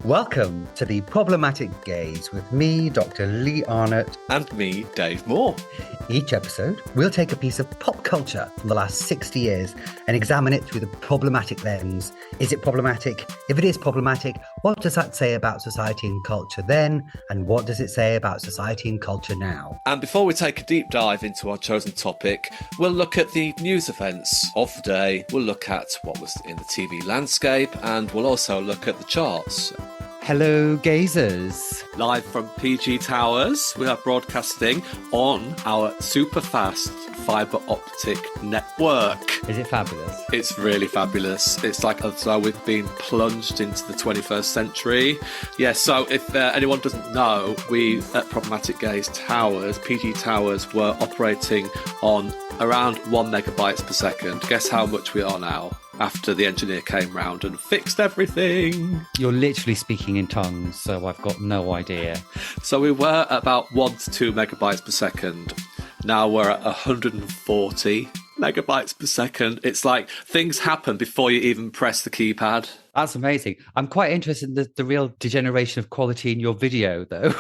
Welcome to the Problematic Gaze with me, Dr. Lee Arnott. And me, Dave Moore. Each episode, we'll take a piece of pop culture from the last 60 years and examine it through the problematic lens. Is it problematic? If it is problematic, what does that say about society and culture then? And what does it say about society and culture now? And before we take a deep dive into our chosen topic, we'll look at the news events of the day. We'll look at what was in the TV landscape, and we'll also look at the charts. Hello, gazers. Live from PG Towers, we are broadcasting on our super fast fibre optic network. Is it fabulous? It's really fabulous. It's like as though we've been plunged into the 21st century. Yeah, so if anyone doesn't know, we at Problematic Gaze Towers, PG Towers, were operating on around 1 megabytes per second. Guess how much we are now? After the engineer came round and fixed everything. You're literally speaking in tongues, so I've got no idea. So we were at about 1 to 2 megabytes per second. Now we're at 140 megabytes per second. It's like things happen before you even press the keypad. That's amazing. I'm quite interested in the real degeneration of quality in your video, though.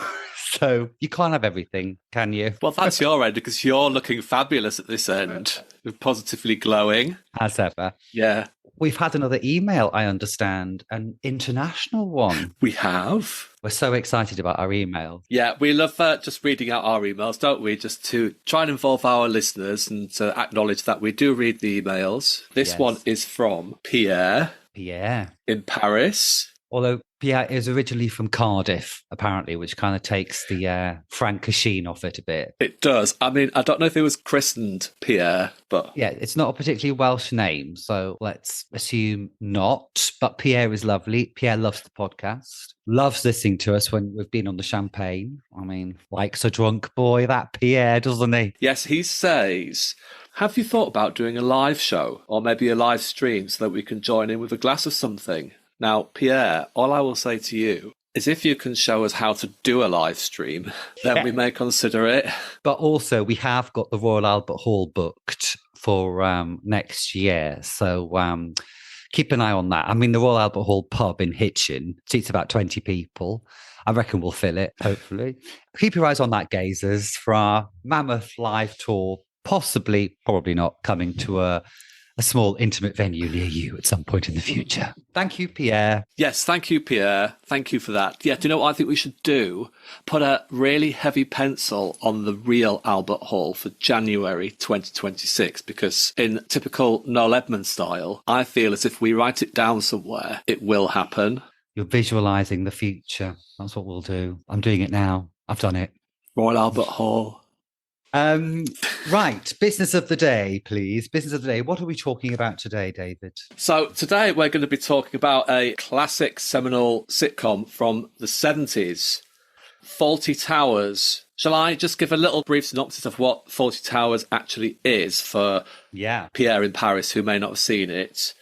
So you can't have everything, can you? Well, that's your end, because you're looking fabulous at this end. You're positively glowing. As ever. Yeah. We've had another email, I understand, an international one. We have. We're so excited about our email. Yeah, we love just reading out our emails, don't we? Just to try and involve our listeners and to acknowledge that we do read the emails. This one is from Pierre. Pierre. In Paris. Although Pierre is originally from Cardiff, apparently, which kind of takes the Francasheen off it a bit. It does. I mean, I don't know if he was christened Pierre, but... Yeah, it's not a particularly Welsh name, so let's assume not. But Pierre is lovely. Pierre loves the podcast, loves listening to us when we've been on the champagne. I mean, likes a drunk boy, that Pierre, doesn't he? Yes, he says... Have you thought about doing a live show or maybe a live stream so that we can join in with a glass of something? Now, Pierre, all I will say to you is if you can show us how to do a live stream, then we may consider it. But also, we have got the Royal Albert Hall booked for next year. So keep an eye on that. I mean, the Royal Albert Hall pub in Hitchin seats about 20 people. I reckon we'll fill it, hopefully. Keep your eyes on that, gazers, for our mammoth live tour. Possibly, probably not, coming to a small intimate venue near you at some point in the future. Thank you, Pierre. Yes, thank you, Pierre. Thank you for that. Yeah, do you know what I think we should do? Put a really heavy pencil on the real Albert Hall for January 2026, because in typical Noel Edmonds style, I feel as if we write it down somewhere, it will happen. You're visualising the future. That's what we'll do. I'm doing it now. I've done it. Royal Albert Hall. Right, business of the day, please. Business of the day. What are we talking about today, David? So today we're going to be talking about a classic seminal sitcom from the 70s, Fawlty Towers. Shall I just give a little brief synopsis of what Fawlty Towers actually is for Pierre in Paris, who may not have seen it?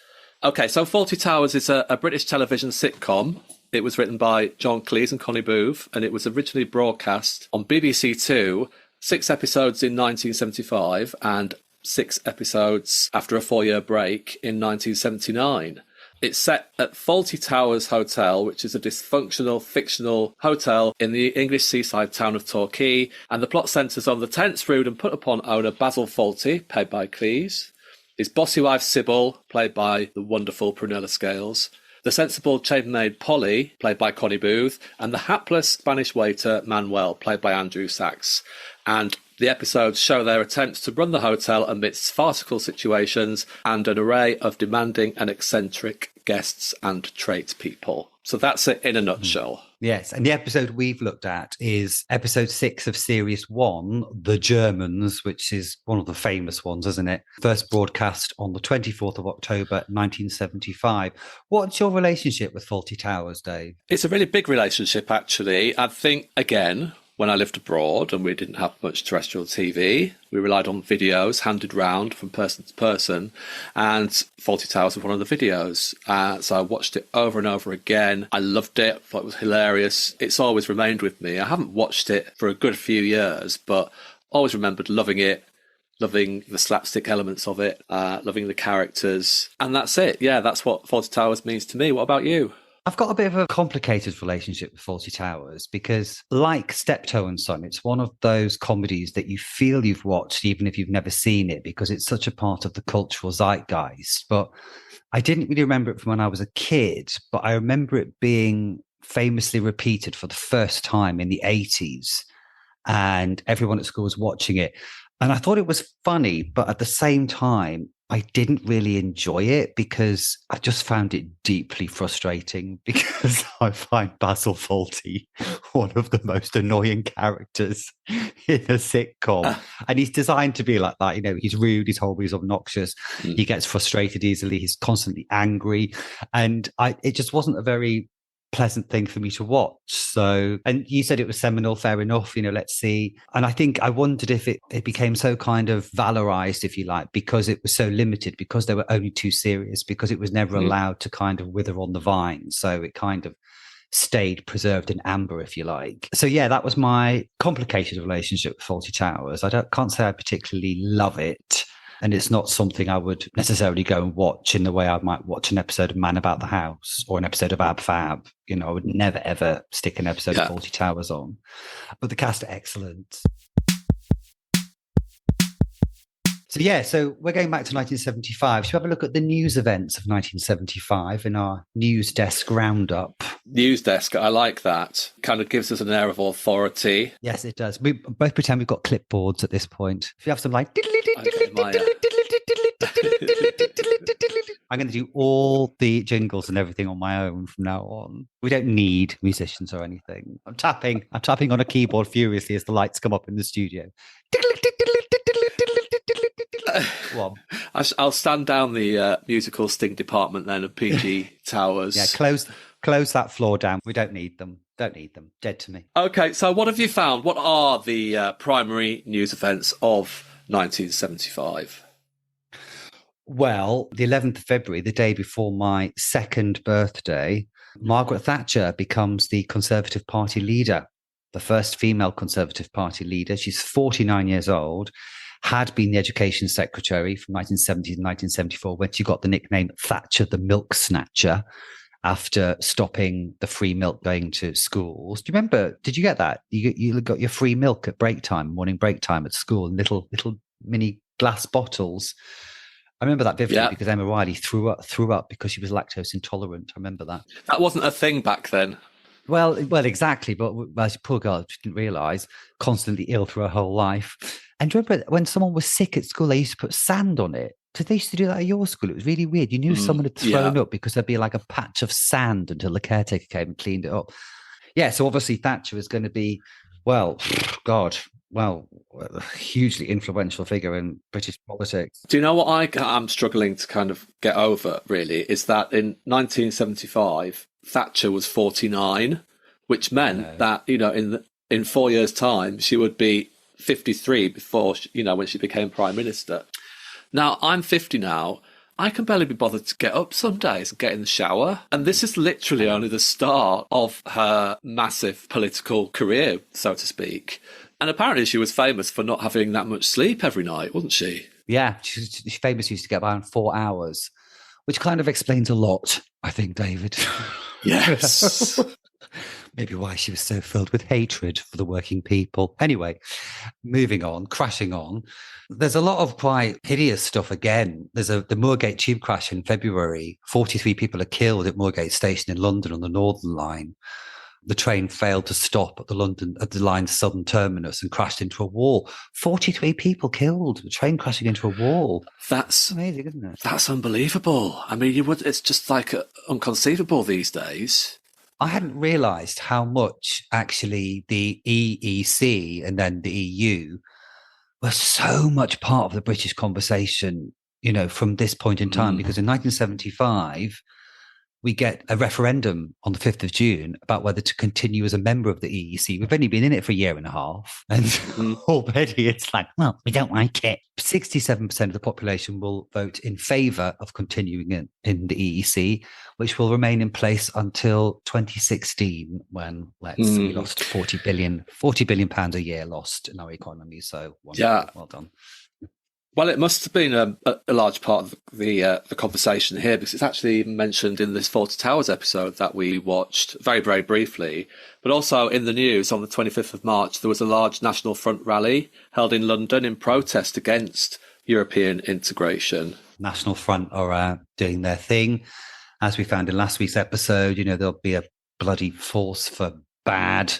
Okay, so Fawlty Towers is a British television sitcom. It was written by John Cleese and Connie Booth, and it was originally broadcast on BBC Two, 6 episodes in 1975 and 6 episodes after a 4-year break in 1979. It's set at Fawlty Towers Hotel, which is a dysfunctional, fictional hotel in the English seaside town of Torquay, and the plot centres on the tense, rude and put-upon owner Basil Fawlty, played by Cleese, his bossy wife Sybil, played by the wonderful Prunella Scales, the sensible chambermaid Polly, played by Connie Booth, and the hapless Spanish waiter Manuel, played by Andrew Sachs. And the episodes show their attempts to run the hotel amidst farcical situations and an array of demanding and eccentric guests and tradespeople. So that's it in a nutshell. Yes, and the episode we've looked at is episode 6 of series 1, The Germans, which is one of the famous ones, isn't it? First broadcast on the 24th of October, 1975. What's your relationship with Fawlty Towers, Dave? It's a really big relationship, actually. I think, again, when I lived abroad and we didn't have much terrestrial TV, we relied on videos handed round from person to person, and Fawlty Towers was one of the videos. So I watched it over and over again. I loved it, thought it was hilarious. It's always remained with me. I haven't watched it for a good few years, but always remembered loving it, loving the slapstick elements of it, loving the characters. And that's it. Yeah, that's what Fawlty Towers means to me. What about you? I've got a bit of a complicated relationship with Fawlty Towers because, like Steptoe and Son, it's one of those comedies that you feel you've watched even if you've never seen it because it's such a part of the cultural zeitgeist. But I didn't really remember it from when I was a kid, but I remember it being famously repeated for the first time in the 80s, and everyone at school was watching it. And I thought it was funny, but at the same time, I didn't really enjoy it because I just found it deeply frustrating because I find Basil Fawlty one of the most annoying characters in a sitcom. And he's designed to be like that. You know, he's rude, he's horrible, he's obnoxious. He gets frustrated easily. He's constantly angry. And it just wasn't a very pleasant thing for me to watch. So, and you said it was seminal, fair enough, you know, let's see. And I think I wondered if it became so kind of valorized, if you like, because it was so limited, because there were only two series, because it was never allowed to kind of wither on the vine. So it kind of stayed preserved in amber, if you like. So yeah, that was my complicated relationship with Fawlty Towers. Can't say I particularly love it. And it's not something I would necessarily go and watch in the way I might watch an episode of Man About the House or an episode of Ab Fab. You know, I would never, ever stick an episode of Fawlty Towers on. But the cast are excellent. So yeah, so we're going back to 1975. Should we have a look at the news events of 1975 in our news desk roundup? News desk, I like that. Kind of gives us an air of authority. Yes, it does. We both pretend we've got clipboards at this point. If you have some like... I'm going to do all the jingles and everything on my own from now on. We don't need musicians or anything. I'm tapping on a keyboard furiously as the lights come up in the studio. I'll stand down the musical sting department then of PG Towers. Yeah, close that floor down. We don't need them. Dead to me. Okay, so what have you found? What are the primary news events of 1975? Well, the 11th of February, the day before my second birthday, Margaret Thatcher becomes the Conservative Party leader, the first female Conservative Party leader. She's 49 years old, had been the Education Secretary from 1970 to 1974, when she got the nickname Thatcher the Milk Snatcher after stopping the free milk going to schools. Do you remember? Did you get that? You got your free milk at break time, morning break time at school, in little mini glass bottles. I remember that vividly because Emma Riley threw up because she was lactose intolerant. I remember that. That wasn't a thing back then. Well, exactly. But poor girl, she didn't realise, constantly ill through her whole life. And do you remember when someone was sick at school, they used to put sand on it? Did they used to do that at your school? It was really weird. You knew someone had thrown up because there'd be like a patch of sand until the caretaker came and cleaned it up. Yeah, so obviously Thatcher is going to be, a hugely influential figure in British politics. Do you know what I'm struggling to kind of get over, really, is that in 1975, Thatcher was 49, which meant that, you know, in 4 years' time, she would be 53 before, when she became Prime Minister. Now, I'm 50 now. I can barely be bothered to get up some days and get in the shower. And this is literally only the start of her massive political career, so to speak. And apparently she was famous for not having that much sleep every night, wasn't she? Yeah, she's famous, used to get around 4 hours, which kind of explains a lot, I think, David. Yes. Maybe why she was so filled with hatred for the working people. Anyway, moving on, crashing on. There's a lot of quite hideous stuff again. There's the Moorgate tube crash in February. 43 people are killed at Moorgate Station in London on the Northern Line. The train failed to stop at the line's southern terminus and crashed into a wall. 43 people killed. The train crashing into a wall. That's amazing, isn't it? That's unbelievable. I mean, it's just like inconceivable these days. I hadn't realised how much actually the EEC and then the EU were so much part of the British conversation, from this point in time, because in 1975, we get a referendum on the 5th of June about whether to continue as a member of the EEC. We've only been in it for a year and a half. And already it's like, well, we don't like it. 67% of the population will vote in favour of continuing in the EEC, which will remain in place until 2016, when we lost 40 billion pounds a year lost in our economy. So well done. Well, it must have been a large part of the conversation here, because it's actually mentioned in this Fawlty Towers episode that we watched very, very briefly. But also in the news on the 25th of March, there was a large National Front rally held in London in protest against European integration. National Front are doing their thing. As we found in last week's episode, there'll be a bloody force for bad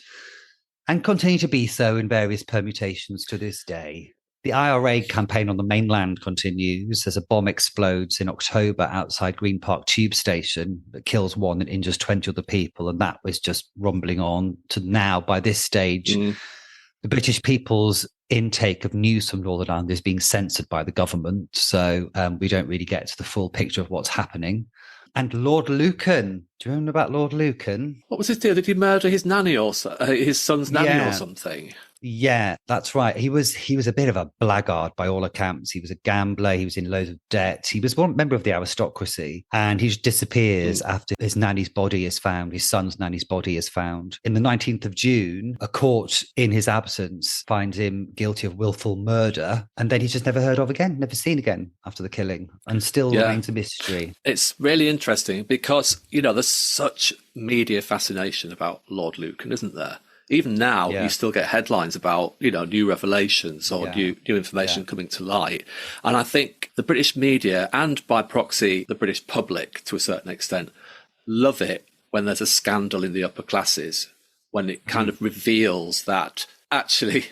and continue to be so in various permutations to this day. The IRA campaign on the mainland continues as a bomb explodes in October outside Green Park Tube Station that kills 1 and injures 20 other people. And that was just rumbling on to now, by this stage, the British people's intake of news from Northern Ireland is being censored by the government. So we don't really get to the full picture of what's happening. And Lord Lucan, do you remember about Lord Lucan? What was his deal? Did he murder his nanny or his son's nanny or something? Yeah, that's right. He was a bit of a blackguard by all accounts. He was a gambler. He was in loads of debt. He was one member of the aristocracy, and he just disappears after his nanny's body is found. His son's nanny's body is found. In the 19th of June, a court in his absence finds him guilty of willful murder, and then he's just never heard of again, never seen again after the killing, and still remains a mystery. It's really interesting because, there's such media fascination about Lord Lucan, isn't there? Even now, you still get headlines about, new revelations or new information coming to light. And I think the British media, and by proxy, the British public to a certain extent, love it when there's a scandal in the upper classes, when it kind of reveals that actually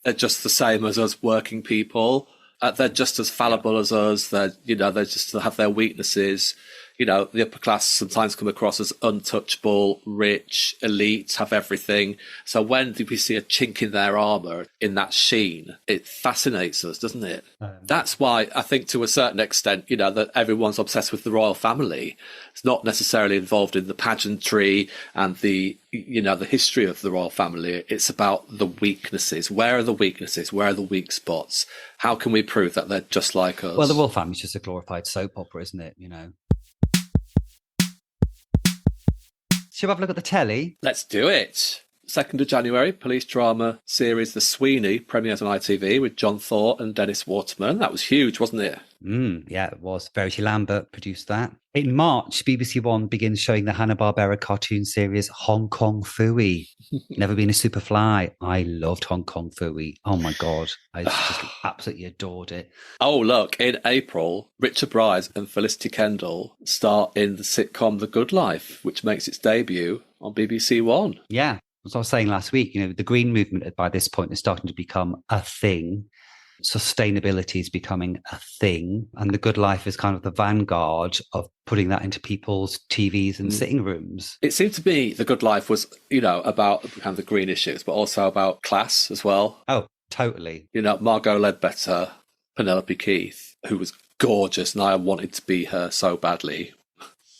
they're just the same as us working people. They're just as fallible as us. They just have their weaknesses. The upper class sometimes come across as untouchable, rich, elite, have everything. So when we see a chink in their armour, in that sheen, it fascinates us, doesn't it? That's why I think to a certain extent, that everyone's obsessed with the royal family. It's not necessarily involved in the pageantry and the history of the royal family. It's about the weaknesses. Where are the weaknesses? Where are the weak spots? How can we prove that they're just like us? Well, the royal family's just a glorified soap opera, isn't it? Shall we have a look at the telly? Let's do it. 2nd of January, police drama series The Sweeney premieres on ITV with John Thorpe and Dennis Waterman. That was huge, wasn't it? Yeah, it was. Verity Lambert produced that. In March, BBC One begins showing the Hanna-Barbera cartoon series Hong Kong Phooey. Never been a Superfly. I loved Hong Kong Phooey. Oh my God. I just absolutely adored it. Oh, look, in April, Richard Bryce and Felicity Kendall star in the sitcom The Good Life, which makes its debut on BBC One. Yeah. As I was saying last week, the green movement by this point is starting to become a thing. Sustainability is becoming a thing. And The Good Life is kind of the vanguard of putting that into people's TVs and sitting rooms. It seemed to me The Good Life was, about kind of the green issues, but also about class as well. Oh, totally. Margot Ledbetter, Penelope Keith, who was gorgeous, and I wanted to be her so badly.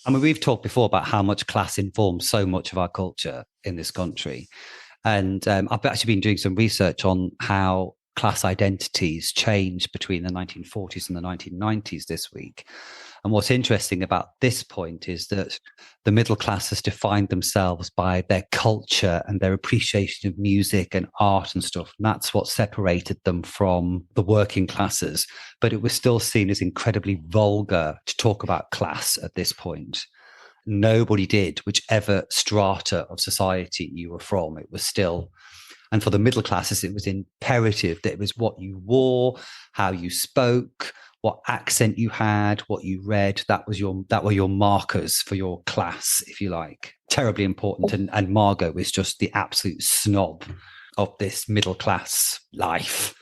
I mean, we've talked before about how much class informs so much of our culture in this country. And I've actually been doing some research on how class identities changed between the 1940s and the 1990s this week. And what's interesting about this point is that the middle class has defined themselves by their culture and their appreciation of music and art and stuff. And that's what separated them from the working classes. But it was still seen as incredibly vulgar to talk about class at this point. Nobody did, whichever strata of society you were from. It was still... And for the middle classes, it was imperative that it was what you wore, how you spoke, what accent you had, what you read. That were your markers for your class, if you like. Terribly important. And Margot is just the absolute snob of this middle class life.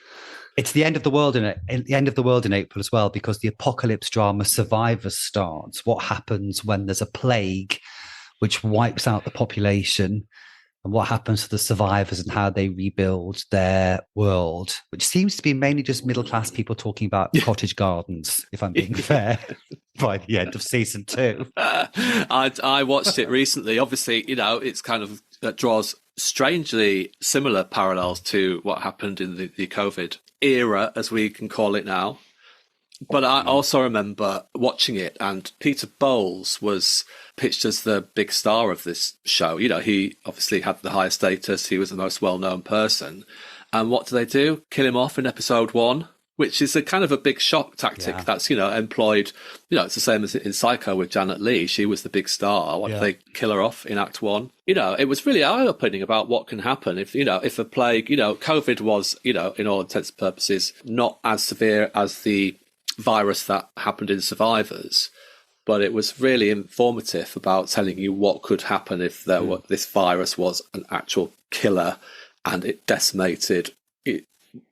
It's the end of the world in April as well, because the apocalypse drama Survivors starts. What happens when there's a plague which wipes out the population? And what happens to the survivors and how they rebuild their world, which seems to be mainly just middle-class people talking about cottage gardens, if I'm being fair, by the end of season 2. I watched it recently. Obviously, it's kind of draws strangely similar parallels to what happened in the COVID era, as we can call it now. But I also remember watching it, and Peter Bowles was pitched as the big star of this show. He obviously had the highest status. He was the most well-known person. And what do? Kill him off in episode 1? which is a kind of a big shock tactic that's, employed. It's the same as in Psycho with Janet Leigh. She was the big star. Why did they kill her off in Act 1? It was really eye-opening about what can happen if a plague, COVID was, in all intents and purposes, not as severe as the virus that happened in Survivors. But it was really informative about telling you what could happen if this virus was an actual killer and it decimated,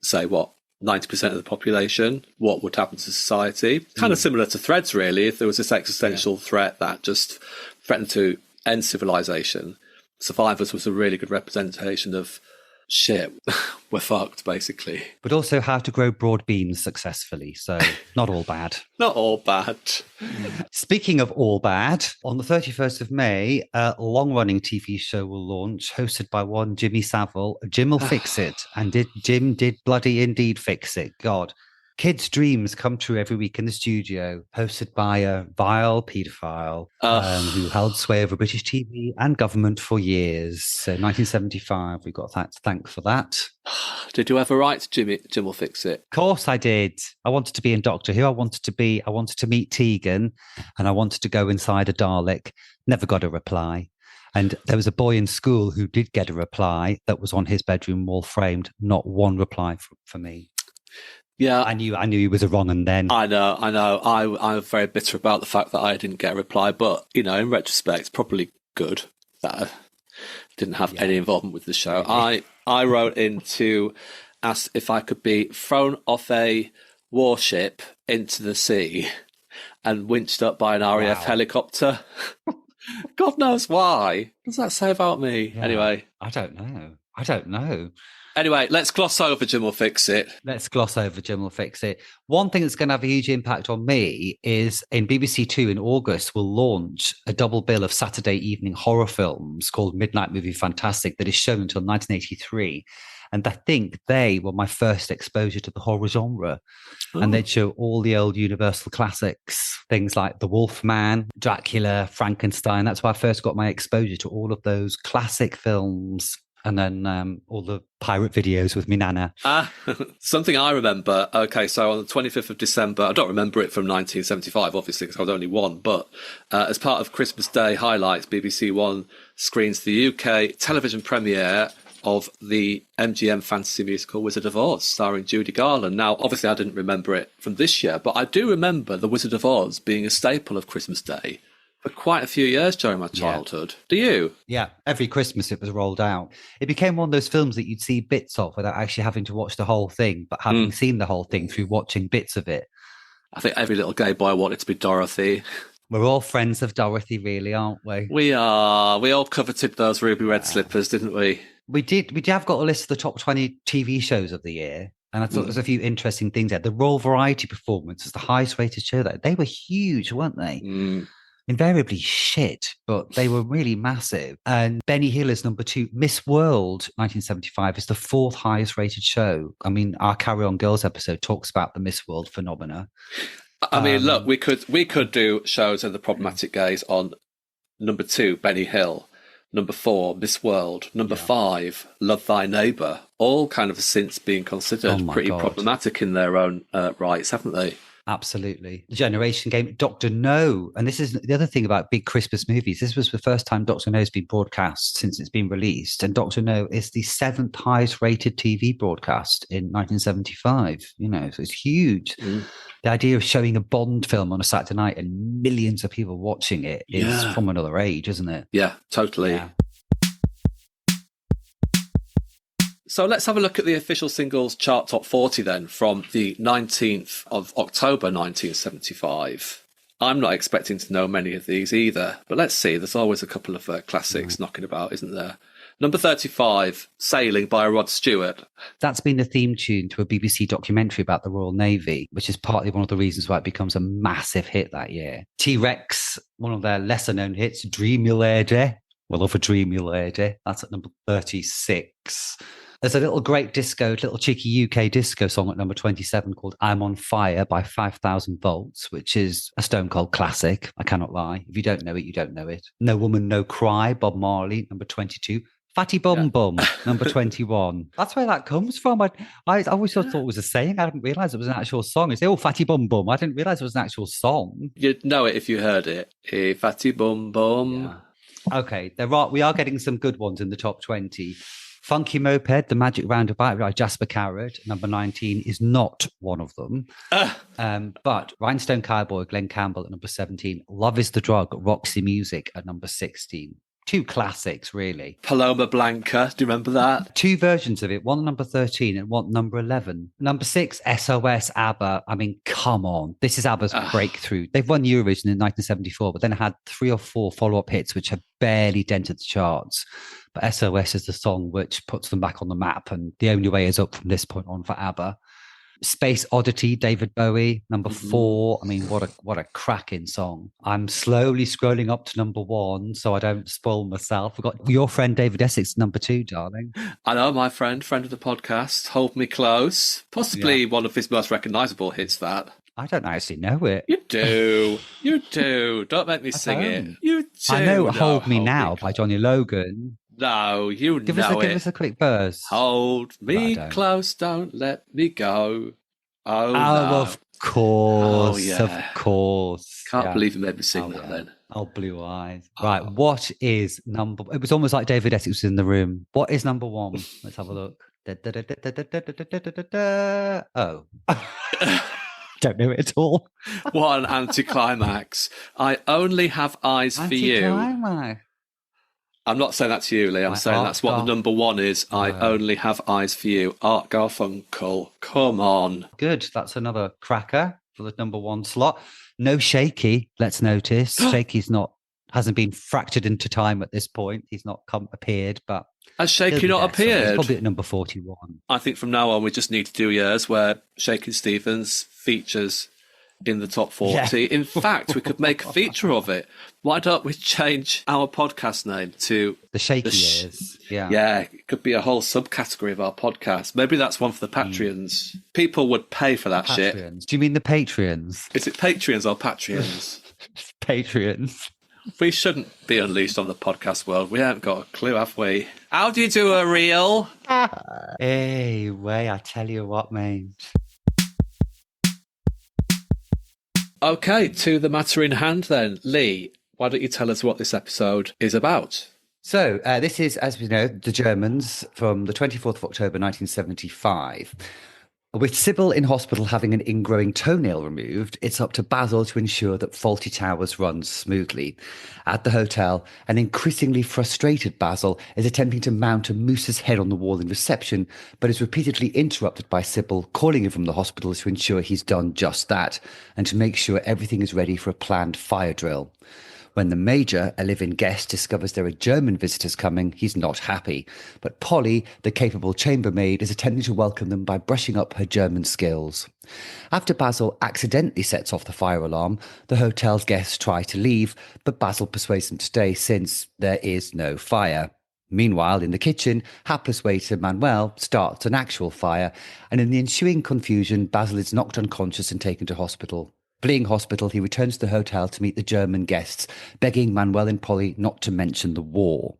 say, 90% of the population. What would happen to society? Kind of similar to Threads, really. If there was this existential threat that just threatened to end civilization, Survivors was a really good representation of shit, we're fucked, basically. But also how to grow broad beans successfully. So not all bad. Not all bad. Speaking of all bad, on the 31st of May, a long-running TV show will launch, hosted by one Jimmy Savile. Jim will fix it. And Jim did bloody indeed fix it. God. Kids' dreams come true every week in the studio, hosted by a vile paedophile who held sway over British TV and government for years. So 1975, we got that to thank for that. Did you ever write Jim will fix it? Of course I did. I wanted to be in Doctor Who. I wanted to meet Tegan, and I wanted to go inside a Dalek. Never got a reply. And there was a boy in school who did get a reply that was on his bedroom wall framed. Not one reply for me. Yeah, I knew he was a wrong un then. I know. I'm very bitter about the fact that I didn't get a reply, but in retrospect, probably good that I didn't have any involvement with the show. Really? I wrote in to ask if I could be thrown off a warship into the sea and winched up by an RAF helicopter. God knows why. What does that say about me? Yeah, anyway, I don't know. Anyway, let's gloss over Jim will fix it. One thing that's going to have a huge impact on me is in BBC Two in August, we'll launch a double bill of Saturday evening horror films called Midnight Movie Fantastic that is shown until 1983. And I think they were my first exposure to the horror genre. Oh. And they'd show all the old Universal classics, things like The Wolfman, Dracula, Frankenstein. That's why I first got my exposure to all of those classic films. And then all the pirate videos with me nana. Something I remember. Okay, so on the 25th of December, I don't remember it from 1975, obviously, because I was only one. But as part of Christmas Day highlights, BBC One screens the UK television premiere of the MGM fantasy musical Wizard of Oz, starring Judy Garland. Now, obviously, I didn't remember it from this year, but I do remember the Wizard of Oz being a staple of Christmas Day for quite a few years during my childhood. Do you? Yeah, every Christmas it was rolled out. It became one of those films that you'd see bits of without actually having to watch the whole thing, but having seen the whole thing through watching bits of it. I think every little gay boy wanted to be Dorothy. We're all friends of Dorothy, really, aren't we? We are. We all coveted those ruby red slippers, didn't we? We did. We have got a list of the top 20 TV shows of the year. And I thought there's a few interesting things there. The Royal Variety Performance was the highest rated show there. They were huge, weren't they? Invariably shit, but they were really massive. And Benny Hill is number 2. Miss World 1975 is the 4th highest rated show. I mean, our Carry On Girls episode talks about the Miss World phenomena. I mean, look, we could do shows of the problematic gays on number 2, Benny Hill, number 4, Miss World, number 5, Love Thy Neighbour, all kind of since being considered pretty problematic in their own rights, haven't they? Absolutely. The Generation Game, Dr. No. And this is the other thing about big Christmas movies. This was the first time Dr. No's been broadcast since it's been released. And Dr. No is the 7th highest rated TV broadcast in 1975. So it's huge. The idea of showing a Bond film on a Saturday night and millions of people watching it is from another age, isn't it? Yeah, totally. Yeah. So let's have a look at the official singles chart top 40 then from the 19th of October 1975. I'm not expecting to know many of these either, but let's see. There's always a couple of classics knocking about, isn't there? Number 35, Sailing by Rod Stewart. That's been the theme tune to a BBC documentary about the Royal Navy, which is partly one of the reasons why it becomes a massive hit that year. T-Rex, one of their lesser-known hits, Dream You Lady. We love a Dream You Lady. That's at number 36. There's a little little cheeky UK disco song at number 27 called I'm on Fire by 5,000 Volts, which is a Stone Cold classic. I cannot lie. If you don't know it, you don't know it. No Woman, No Cry, Bob Marley, number 22. Fatty Bum Bum, number 21. That's where that comes from. I always thought it was a saying. I didn't realise it was an actual song. It's, oh, Fatty Bum Bum. I didn't realise it was an actual song. You'd know it if you heard it. Hey, Fatty Bum Bum. Yeah. Okay, we are getting some good ones in the top 20. Funky Moped, The Magic Roundabout by Jasper Carrot, number 19, is not one of them. But Rhinestone Cowboy, Glenn Campbell at number 17. Love is the Drug, Roxy Music at number 16. Two classics, really. Paloma Blanca, do you remember that? Two versions of it, one number 13 and one number 11. Number 6, SOS, ABBA. I mean, come on. This is ABBA's breakthrough. They've won Eurovision in 1974, but then had 3 or 4 follow-up hits which have barely dented the charts. But SOS is the song which puts them back on the map, and the only way is up from this point on for ABBA. Space Oddity, David Bowie, number 4. I mean, what a cracking song. I'm slowly scrolling up to number 1 so I don't spoil myself. We've got your friend David Essex, number 2, darling. I know, my friend of the podcast, Hold Me Close. Possibly one of his most recognisable hits, that. I don't actually know it. You do. You do. Don't make me sing it. You do. I know Hold Me Now by Johnny Logan. No, you give know Give us a quick burst. Hold me close, don't let me go. Oh, no. Of course. Oh, yeah. Of course. Can't believe you made me sing that then. Oh, Blue Eyes. Right, what is number... It was almost like David Essex was in the room. What is number 1? Let's have a look. Oh. Don't know it at all. What an anticlimax. I only have eyes for you. I'm not saying that to you, Lee. I'm saying that's what the number 1 is. I only have eyes for you. Art Garfunkel. Come on. Good. That's another cracker for the number 1 slot. No Shaky, let's notice. Shaky's hasn't been fractured into time at this point. He's not appeared, but... Has Shaky not appeared? He's probably at number 41. I think from now on we just need to do years where Shaky Stevens features in the top 40. Yeah. In fact, we could make a feature of it. Why don't we change our podcast name to The Shaky Years? Yeah, it could be a whole subcategory of our podcast. Maybe that's one for the Patreons. People would pay for that shit. Do you mean the Patreons? Is it Patreons or Patreons? Patreons. We shouldn't be unleashed on the podcast world. We haven't got a clue, have we? How do you do a reel? Hey, I tell you what, mate. Okay, to the matter in hand then. Lee, why don't you tell us what this episode is about? So, this is, as we know, the Germans from the 24th of October 1975. With Sybil in hospital having an ingrowing toenail removed, it's up to Basil to ensure that Fawlty Towers runs smoothly. At the hotel, an increasingly frustrated Basil is attempting to mount a moose's head on the wall in reception, but is repeatedly interrupted by Sybil calling him from the hospital to ensure he's done just that, and to make sure everything is ready for a planned fire drill. When the Major, a live-in guest, discovers there are German visitors coming, he's not happy. But Polly, the capable chambermaid, is attempting to welcome them by brushing up her German skills. After Basil accidentally sets off the fire alarm, the hotel's guests try to leave, but Basil persuades them to stay since there is no fire. Meanwhile, in the kitchen, hapless waiter Manuel starts an actual fire, and in the ensuing confusion, Basil is knocked unconscious and taken to hospital. Fleeing hospital, he returns to the hotel to meet the German guests, begging Manuel and Polly not to mention the war.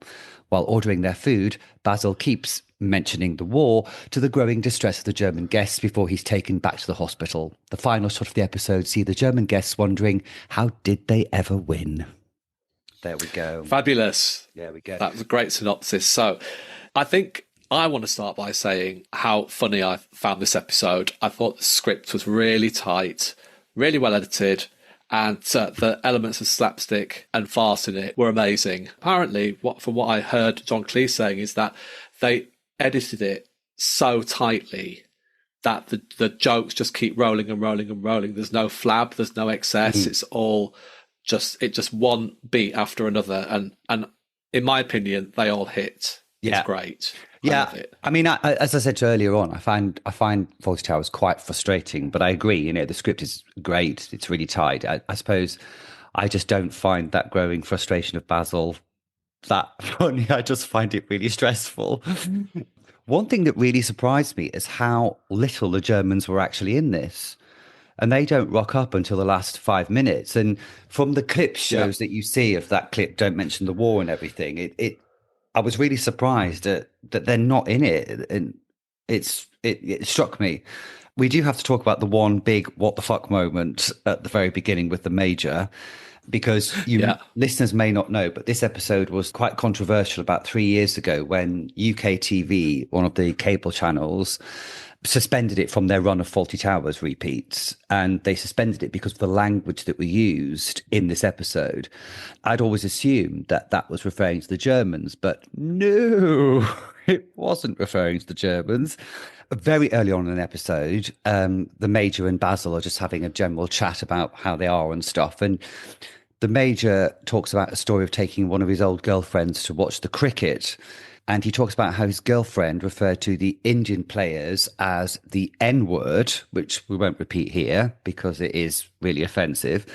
While ordering their food, Basil keeps mentioning the war to the growing distress of the German guests before he's taken back to the hospital. The final shot of the episode see the German guests wondering, how did they ever win? There we go. Fabulous. There we go. That was a great synopsis. So I think I want to start by saying how funny I found this episode. I thought the script was really tight, really well edited, and the elements of slapstick and farce in it were amazing. Apparently, from what I heard John Cleese saying, is that they edited it so tightly that the jokes just keep rolling and rolling and rolling. There's no flab, there's no excess. It's all just one beat after another, and in my opinion, they all hit. Yeah. It's great. I mean, as I said earlier on, I find Fawlty Towers quite frustrating, but I agree. The script is great; it's really tight. I suppose I just don't find that growing frustration of Basil that funny. I just find it really stressful. One thing that really surprised me is how little the Germans were actually in this, and they don't rock up until the last 5 minutes. And from the clip shows that you see of that clip, don't mention the war and everything. I was really surprised that they're not in it. And it struck me. We do have to talk about the one big what the fuck moment at the very beginning with the Major, because listeners may not know, but this episode was quite controversial about 3 years ago when UK TV, one of the cable channels, suspended it from their run of Fawlty Towers repeats. And they suspended it because of the language that we used in this episode. I'd always assumed that that was referring to the Germans, but no, it wasn't referring to the Germans. Very early on in an episode, the Major and Basil are just having a general chat about how they are and stuff. And the Major talks about a story of taking one of his old girlfriends to watch the cricket. And he talks about how his girlfriend referred to the Indian players as the N-word, which we won't repeat here because it is really offensive.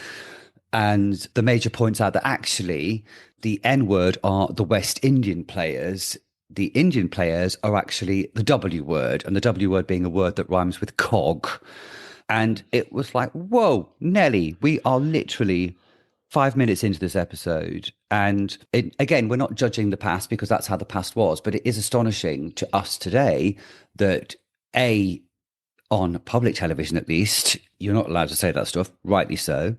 And the Major points out that actually the N-word are the West Indian players. The Indian players are actually the W word, and the W word being a word that rhymes with cog. And it was like, whoa, Nelly, we are literally 5 minutes into this episode. And again, we're not judging the past because that's how the past was, but it is astonishing to us today that A, on public television at least, you're not allowed to say that stuff, rightly so.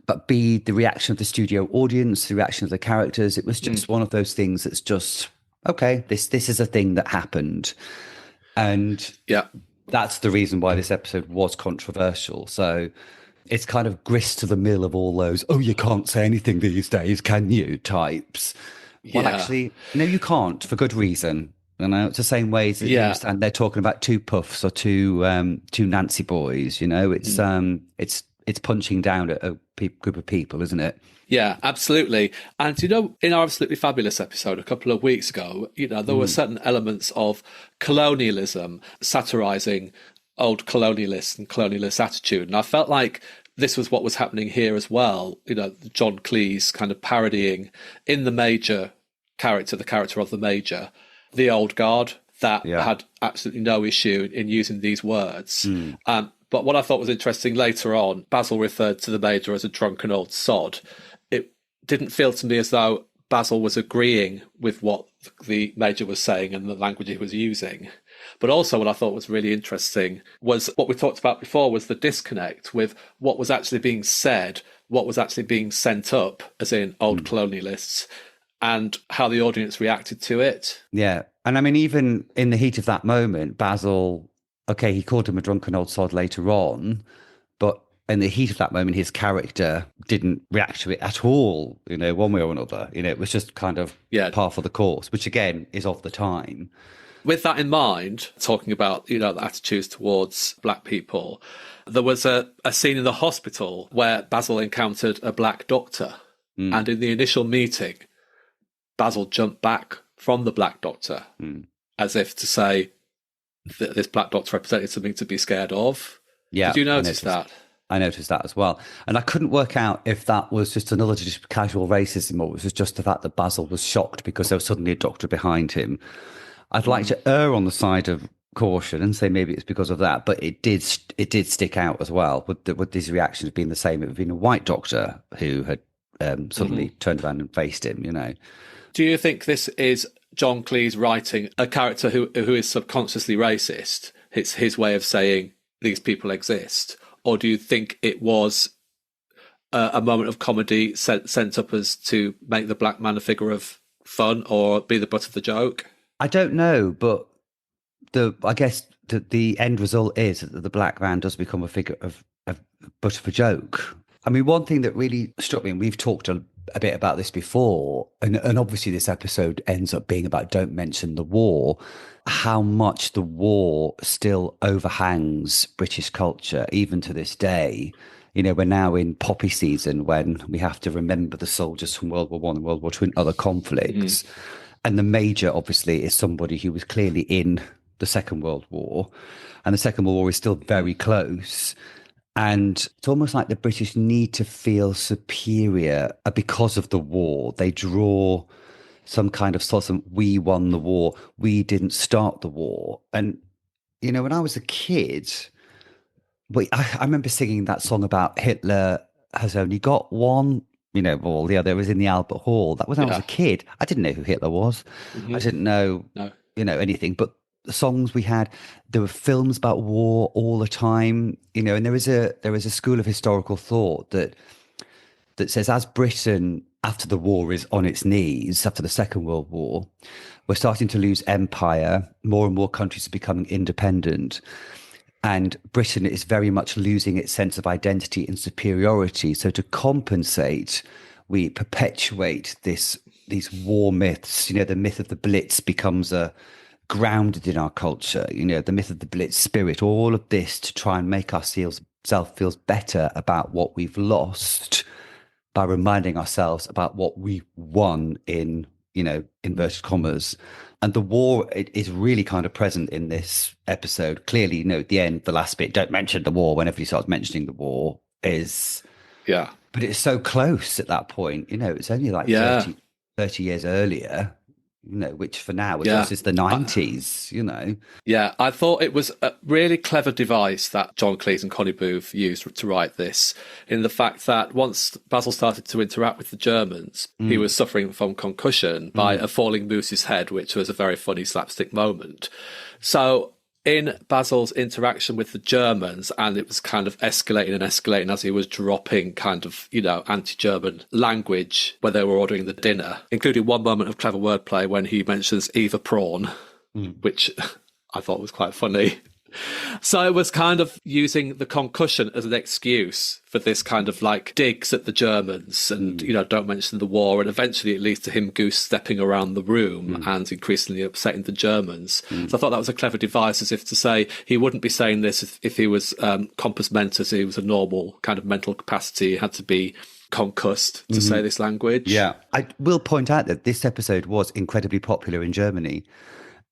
But B, the reaction of the studio audience, the reaction of the characters, it was just one of those things that's just, okay, this is a thing that happened. And that's the reason why this episode was controversial. So it's kind of grist to the mill of all those, oh, you can't say anything these days, can you, types. Well, actually, no, you can't, for good reason. You know, it's the same way as you understand they're talking about two puffs or two Nancy boys. You know, it's punching down at a group of people, isn't it? Yeah, absolutely. And, you know, in our Absolutely Fabulous episode a couple of weeks ago, you know, there were certain elements of colonialism, satirising old colonialists and colonialist attitude. And I felt like this was what was happening here as well. You know, John Cleese kind of parodying in the Major character, the character of the Major, the old guard that had absolutely no issue in using these words. But what I thought was interesting later on, Basil referred to the Major as a drunken old sod. It didn't feel to me as though Basil was agreeing with what the Major was saying and the language he was using. But also what I thought was really interesting was what we talked about before was the disconnect with what was actually being said, what was actually being sent up, as in old colonialists, and how the audience reacted to it. Yeah. And I mean, even in the heat of that moment, Basil, okay, he called him a drunken old sod later on, but in the heat of that moment, his character didn't react to it at all, you know, one way or another. You know, it was just kind of par for the course, which again is of the time. With that in mind, talking about, you know, the attitudes towards black people, there was a scene in the hospital where Basil encountered a black doctor. And in the initial meeting, Basil jumped back from the black doctor as if to say that this black doctor represented something to be scared of. Yeah, did you notice that? I noticed that as well. And I couldn't work out if that was just another just casual racism or it was just the fact that Basil was shocked because there was suddenly a doctor behind him. I'd like to err on the side of caution and say maybe it's because of that, but it did stick out as well with these reactions being the same. It had been a white doctor who had suddenly turned around and faced him, you know. Do you think this is John Cleese writing a character who is subconsciously racist? It's his way of saying these people exist. Or do you think it was a moment of comedy sent up as to make the black man a figure of fun or be the butt of the joke? I don't know, but I guess the end result is that the black man does become a figure of butt of a joke. I mean, one thing that really struck me, and we've talked a bit about this before, and obviously this episode ends up being about don't mention the war, how much the war still overhangs British culture, even to this day. You know, we're now in poppy season when we have to remember the soldiers from World War I and World War II and other conflicts. And the Major, obviously, is somebody who was clearly in the Second World War. And the Second World War is still very close. And it's almost like the British need to feel superior because of the war. They draw some kind of source of, we won the war, we didn't start the war. And, you know, when I was a kid, I remember singing that song about Hitler has only got one ball. The other was in the Albert Hall. That was when I was a Yeah. kid. I didn't know who Hitler was. Hmm. I didn't know, No. anything. But the songs we had, there were films about war all the time, and there is a school of historical thought that says as Britain, after the war is on its knees, after the Second World War, we're starting to lose empire. More and more countries are becoming independent. And Britain is very much losing its sense of identity and superiority. So to compensate, we perpetuate these war myths. The myth of the Blitz becomes grounded in our culture. The myth of the Blitz spirit. All of this to try and make ourselves feel better about what we've lost by reminding ourselves about what we won in inverted commas. And the war is really kind of present in this episode. Clearly, at the end, the last bit, don't mention the war. Whenever he starts mentioning the war is, Yeah. but it's so close at that point. It's only like 30 years earlier, which for now is the 90s, Yeah, I thought it was a really clever device that John Cleese and Connie Booth used to write this, in the fact that once Basil started to interact with the Germans, he was suffering from concussion by a falling moose's head, which was a very funny slapstick moment. So in Basil's interaction with the Germans, and it was kind of escalating as he was dropping kind of, anti-German language when they were ordering the dinner, including one moment of clever wordplay when he mentions Eva Prawn, which I thought was quite funny. So it was kind of using the concussion as an excuse for this kind of like digs at the Germans and, don't mention the war. And eventually it leads to him goose stepping around the room and increasingly upsetting the Germans. So I thought that was a clever device, as if to say he wouldn't be saying this if he was compos mentis, he was a normal kind of mental capacity. He had to be concussed to say this language. Yeah. I will point out that this episode was incredibly popular in Germany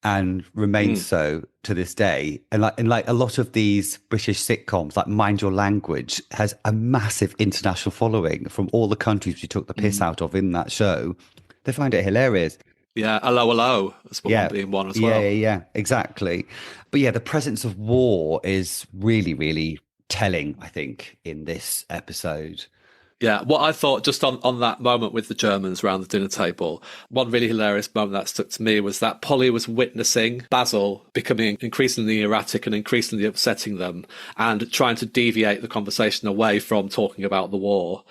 and remains so to this day. And like a lot of these British sitcoms, like Mind Your Language has a massive international following from all the countries we took the piss out of in that show. They find it hilarious. Yeah, hello, hello. That's one being one as well. Yeah, exactly. But yeah, the presence of war is really, really telling, I think, in this episode. Yeah, what I thought just on that moment with the Germans around the dinner table, one really hilarious moment that stuck to me was that Polly was witnessing Basil becoming increasingly erratic and increasingly upsetting them and trying to deviate the conversation away from talking about the war.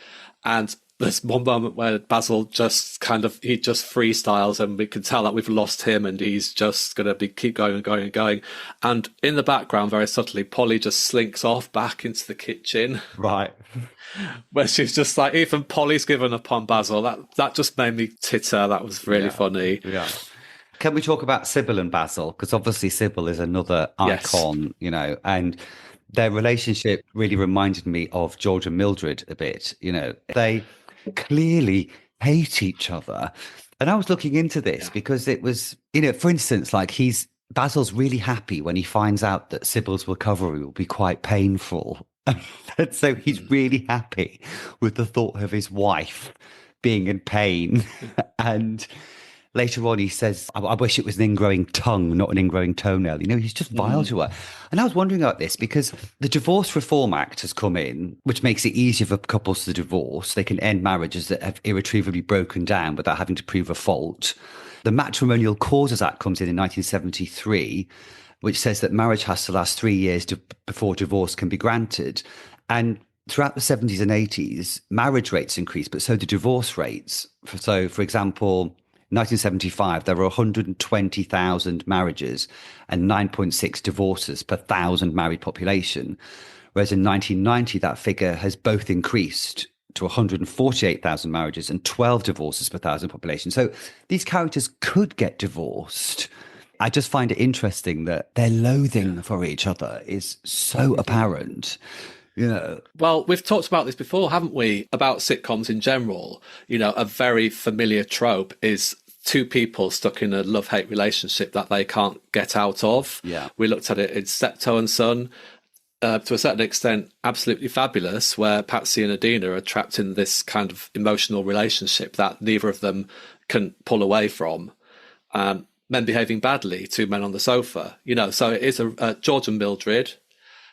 And there's one moment where Basil just he just freestyles and we can tell that we've lost him and he's just going to keep going and going and going. And in the background, very subtly, Polly just slinks off back into the kitchen. Right. Where she's just like, even Polly's given up on Basil. That just made me titter. That was really funny. Yeah. Can we talk about Sybil and Basil? Because obviously Sybil is another icon, and their relationship really reminded me of George and Mildred a bit. They clearly hate each other. And I was looking into this because it was, for instance, like Basil's really happy when he finds out that Sybil's recovery will be quite painful. And so he's really happy with the thought of his wife being in pain. And later on, he says, I wish it was an ingrowing tongue, not an ingrowing toenail. He's just vile to her. And I was wondering about this because the Divorce Reform Act has come in, which makes it easier for couples to divorce. They can end marriages that have irretrievably broken down without having to prove a fault. The Matrimonial Causes Act comes in 1973, which says that marriage has to last 3 years before divorce can be granted. And throughout the 70s and 80s, marriage rates increased, but so did divorce rates. So, for example, 1975, there were 120,000 marriages and 9.6 divorces per 1,000 married population. Whereas in 1990, that figure has both increased to 148,000 marriages and 12 divorces per 1,000 population. So these characters could get divorced. I just find it interesting that their loathing for each other is so apparent. Well, we've talked about this before, haven't we? About sitcoms in general. A very familiar trope is two people stuck in a love-hate relationship that they can't get out of. Yeah. We looked at it in Steptoe and Son, to a certain extent, Absolutely Fabulous, where Patsy and Adina are trapped in this kind of emotional relationship that neither of them can pull away from. Men Behaving Badly, Two Men on the Sofa. So it is a George and Mildred.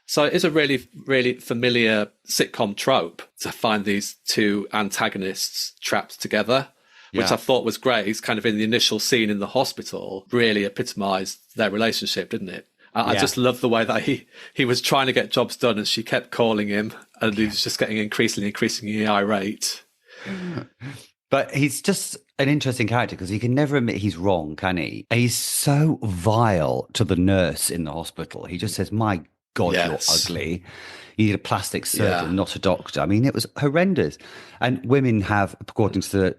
So it is a really, really familiar sitcom trope to find these two antagonists trapped together, which I thought was great. He's kind of in the initial scene in the hospital, really epitomised their relationship, didn't it? I just love the way that he was trying to get jobs done and she kept calling him and he was just getting increasingly irate. But he's just an interesting character because he can never admit he's wrong, can he? He's so vile to the nurse in the hospital. He just says, my God, you're ugly. You need a plastic surgeon, not a doctor. I mean, it was horrendous. And women have, according to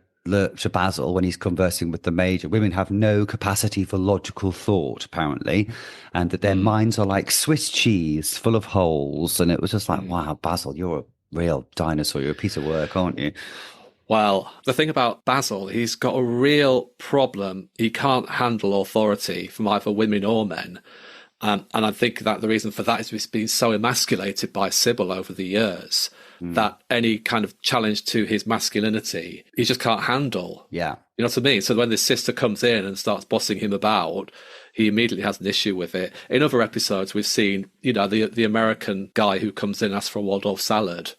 Basil, when he's conversing with the major, women have no capacity for logical thought, apparently, and that their minds are like Swiss cheese, full of holes. And it was just like, wow, Basil, you're a real dinosaur. You're a piece of work, aren't you? Well, the thing about Basil, he's got a real problem. He can't handle authority from either women or men. And I think that the reason for that is he's been so emasculated by Sybil over the years that any kind of challenge to his masculinity, he just can't handle. Yeah. You know what I mean? So when this sister comes in and starts bossing him about, he immediately has an issue with it. In other episodes, we've seen, the American guy who comes in and asks for a Waldorf salad.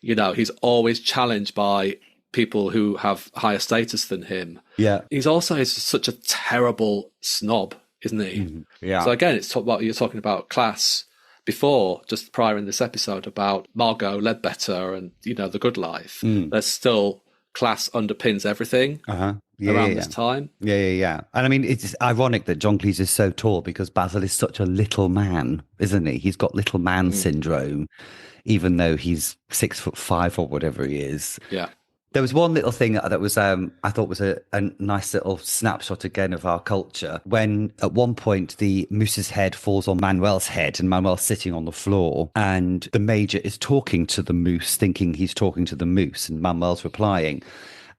He's always challenged by people who have higher status than him. Yeah. He's such a terrible snob, isn't he? Mm-hmm. Yeah. So again, it's about, you're talking about class before, just prior in this episode, about Margot Ledbetter and, The Good Life. There's still class underpins everything around this time. Yeah. And I mean, it's ironic that John Cleese is so tall because Basil is such a little man, isn't he? He's got little man syndrome, even though he's 6'5" or whatever he is. Yeah. There was one little thing that was, I thought was a nice little snapshot again of our culture. When at one point the moose's head falls on Manuel's head and Manuel's sitting on the floor and the major is talking to the moose, thinking he's talking to the moose, and Manuel's replying.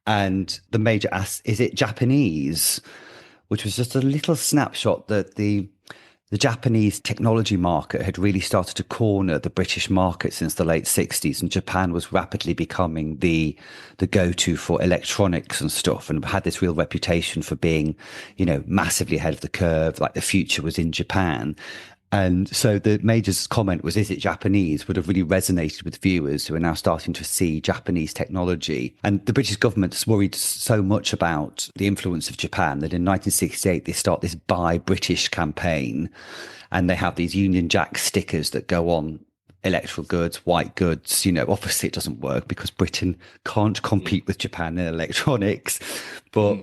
And the major asks, is it Japanese? Which was just a little snapshot that the Japanese technology market had really started to corner the British market since the late 60s, and Japan was rapidly becoming the go-to for electronics and stuff, and had this real reputation for being, massively ahead of the curve, like the future was in Japan. And so the major's comment was, is it Japanese, would have really resonated with viewers who are now starting to see Japanese technology. And the British government's worried so much about the influence of Japan that in 1968, they start this Buy British campaign. And they have these Union Jack stickers that go on electrical goods, white goods. Obviously it doesn't work because Britain can't compete with Japan in electronics. But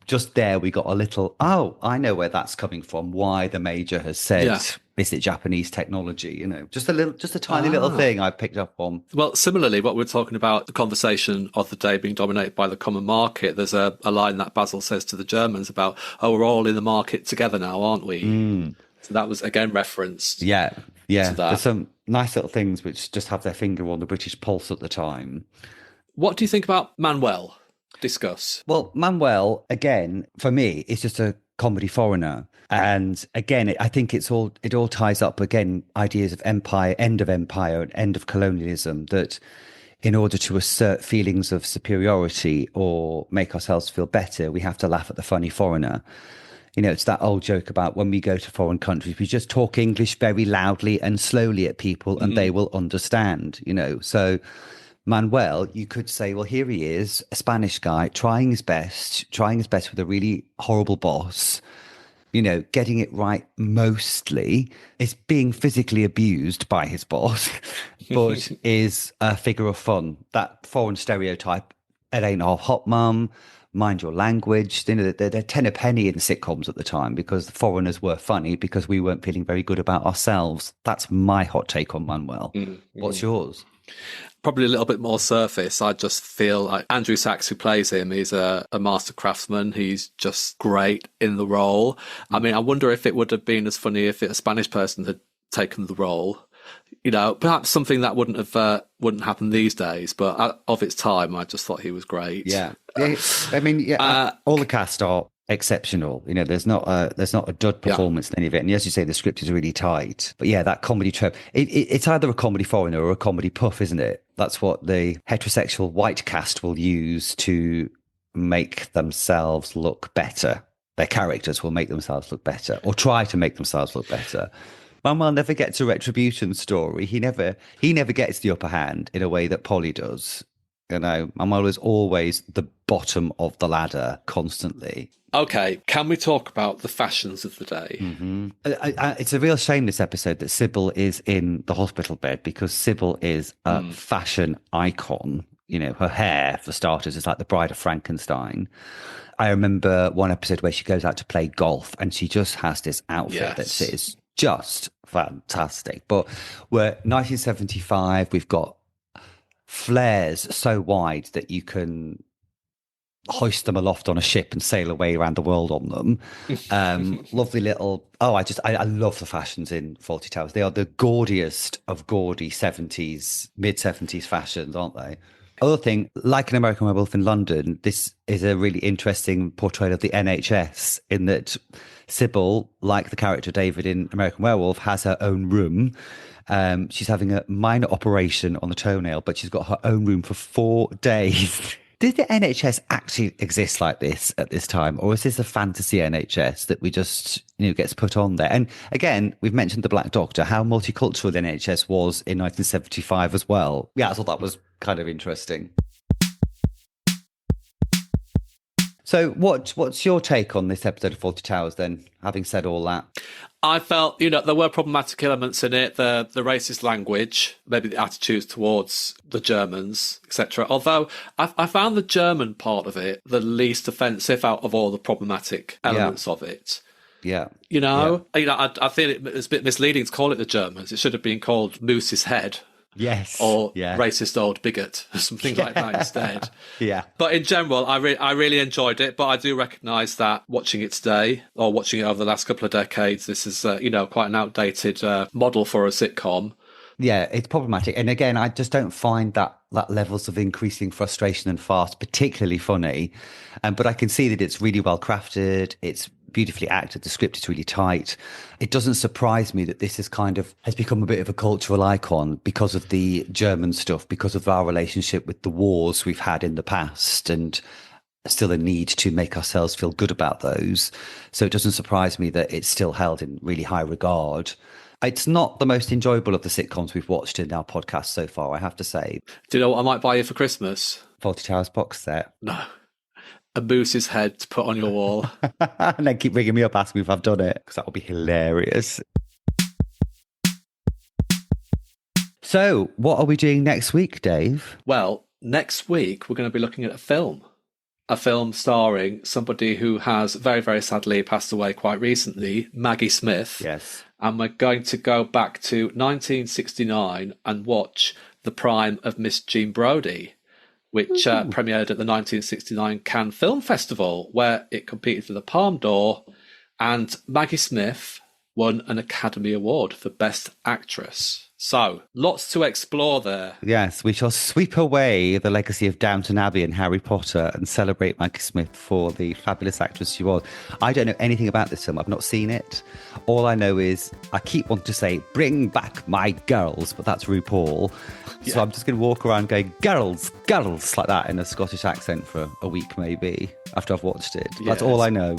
just there, we got a little, I know where that's coming from, why the major has said, is it Japanese technology? Just a tiny little thing I picked up on. Well, similarly, what we're talking about, the conversation of the day being dominated by the common market, there's a line that Basil says to the Germans about, we're all in the market together now, aren't we? So that was, again, referenced. Yeah. To that. There's some nice little things which just have their finger on the British pulse at the time. What do you think about Manuel? Discuss. Well, Manuel, again, for me, is just a comedy foreigner. And again, I think it all ties up, again, ideas of empire, end of empire and end of colonialism, that in order to assert feelings of superiority or make ourselves feel better, we have to laugh at the funny foreigner. It's that old joke about when we go to foreign countries, we just talk English very loudly and slowly at people and they will understand, So Manuel, you could say, well, here he is, a Spanish guy, trying his best with a really horrible boss, getting it right mostly, is being physically abused by his boss, but is a figure of fun. That foreign stereotype, it ain't our hot mum, mind your language. They're 10 a penny in sitcoms at the time because the foreigners were funny because we weren't feeling very good about ourselves. That's my hot take on Manuel. What's yours? Probably a little bit more surface. I just feel like Andrew Sachs, who plays him, is a master craftsman. He's just great in the role. I mean, I wonder if it would have been as funny if a Spanish person had taken the role. Perhaps something that wouldn't happen these days, but of its time, I just thought he was great. Yeah. I mean, all the cast are exceptional. There's not a dud performance in any of it. And as you say, the script is really tight. But yeah, that comedy trope, it's either a comedy foreigner or a comedy puff, isn't it? That's what the heterosexual white cast will use to make themselves look better. Their characters will make themselves look better or try to make themselves look better. Manuel never gets a retribution story. He never gets the upper hand in a way that Polly does. You know, Manuel is always the bottom of the ladder constantly. Okay, can we talk about the fashions of the day? Mm-hmm. It's a real shame this episode that Sybil is in the hospital bed, because Sybil is a fashion icon. You know, her hair, for starters, is like the Bride of Frankenstein. I remember one episode where she goes out to play golf and she just has this outfit that is just fantastic. But we're 1975, we've got flares so wide that you can hoist them aloft on a ship and sail away around the world on them. Lovely little... I love the fashions in Fawlty Towers. They are the gaudiest of gaudy 70s, mid-70s fashions, aren't they? Other thing, like An American Werewolf in London, this is a really interesting portrayal of the NHS, in that Sybil, like the character David in American Werewolf, has her own room. She's having a minor operation on the toenail, but she's got her own room for 4 days. Did the NHS actually exist like this at this time? Or is this a fantasy NHS that we just, gets put on there? And again, we've mentioned the Black Doctor, how multicultural the NHS was in 1975 as well. Yeah, I thought that was kind of interesting. So what's your take on this episode of Fawlty Towers then, having said all that? I felt, there were problematic elements in it, the racist language, maybe the attitudes towards the Germans, etc. Although I found the German part of it the least offensive out of all the problematic elements of it. Yeah. I think it's a bit misleading to call it the Germans. It should have been called Moose's Head. Yes. Or racist old bigot, or something like that instead. Yeah. But in general, I really enjoyed it. But I do recognise that watching it today, or watching it over the last couple of decades, this is, quite an outdated model for a sitcom. Yeah, it's problematic. And again, I just don't find that levels of increasing frustration and farce particularly funny. But I can see that it's really well crafted. It's beautifully acted. The script is really tight. It doesn't surprise me that this has become a bit of a cultural icon because of the German stuff, because of our relationship with the wars we've had in the past, and still a need to make ourselves feel good about those. So it doesn't surprise me that it's still held in really high regard. It's not the most enjoyable of the sitcoms we've watched in our podcast so far, I have to say. Do you know what I might buy you for Christmas? Fawlty Towers box set. No. A Moose's Head to put on your wall. And then keep ringing me up asking me if I've done it, because that would be hilarious. So, what are we doing next week, Dave? Well, next week we're going to be looking at a film starring somebody who has very, very sadly passed away quite recently, Maggie Smith. Yes. And we're going to go back to 1969 and watch The Prime of Miss Jean Brodie, which premiered at the 1969 Cannes Film Festival, where it competed for the Palme d'Or, and Maggie Smith won an Academy Award for Best Actress. So, lots to explore there. Yes, we shall sweep away the legacy of Downton Abbey and Harry Potter and celebrate Maggie Smith for the fabulous actress she was. I don't know anything about this film. I've not seen it. All I know is I keep wanting to say, bring back my girls, but that's RuPaul. Yeah. So I'm just going to walk around going, girls, girls, like that in a Scottish accent for a week maybe after I've watched it. Yes. That's all I know.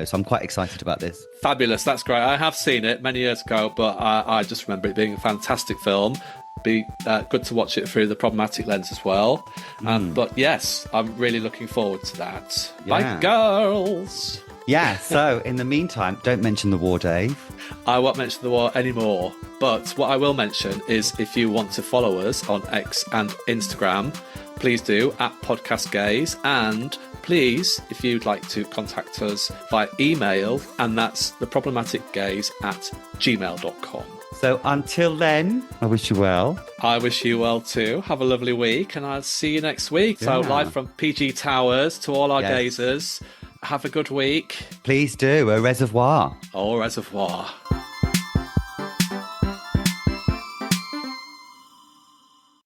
So I'm quite excited about this. Fabulous. That's great. I have seen it many years ago, but I just remember it being a fantastic film. Be good to watch it through the problematic lens as well. But yes, I'm really looking forward to that. Yeah. Bye, girls. Yeah, so in the meantime, don't mention the war, Dave. I won't mention the war anymore. But what I will mention is if you want to follow us on X and Instagram, please do at Podcast Gaze. And please, if you'd like to contact us via email, and that's theproblematicgaze@gmail.com. So until then, I wish you well. I wish you well too. Have a lovely week, and I'll see you next week. Yeah. So live from PG Towers to all our gazers. Have a good week. Please do. Au reservoir. Au reservoir.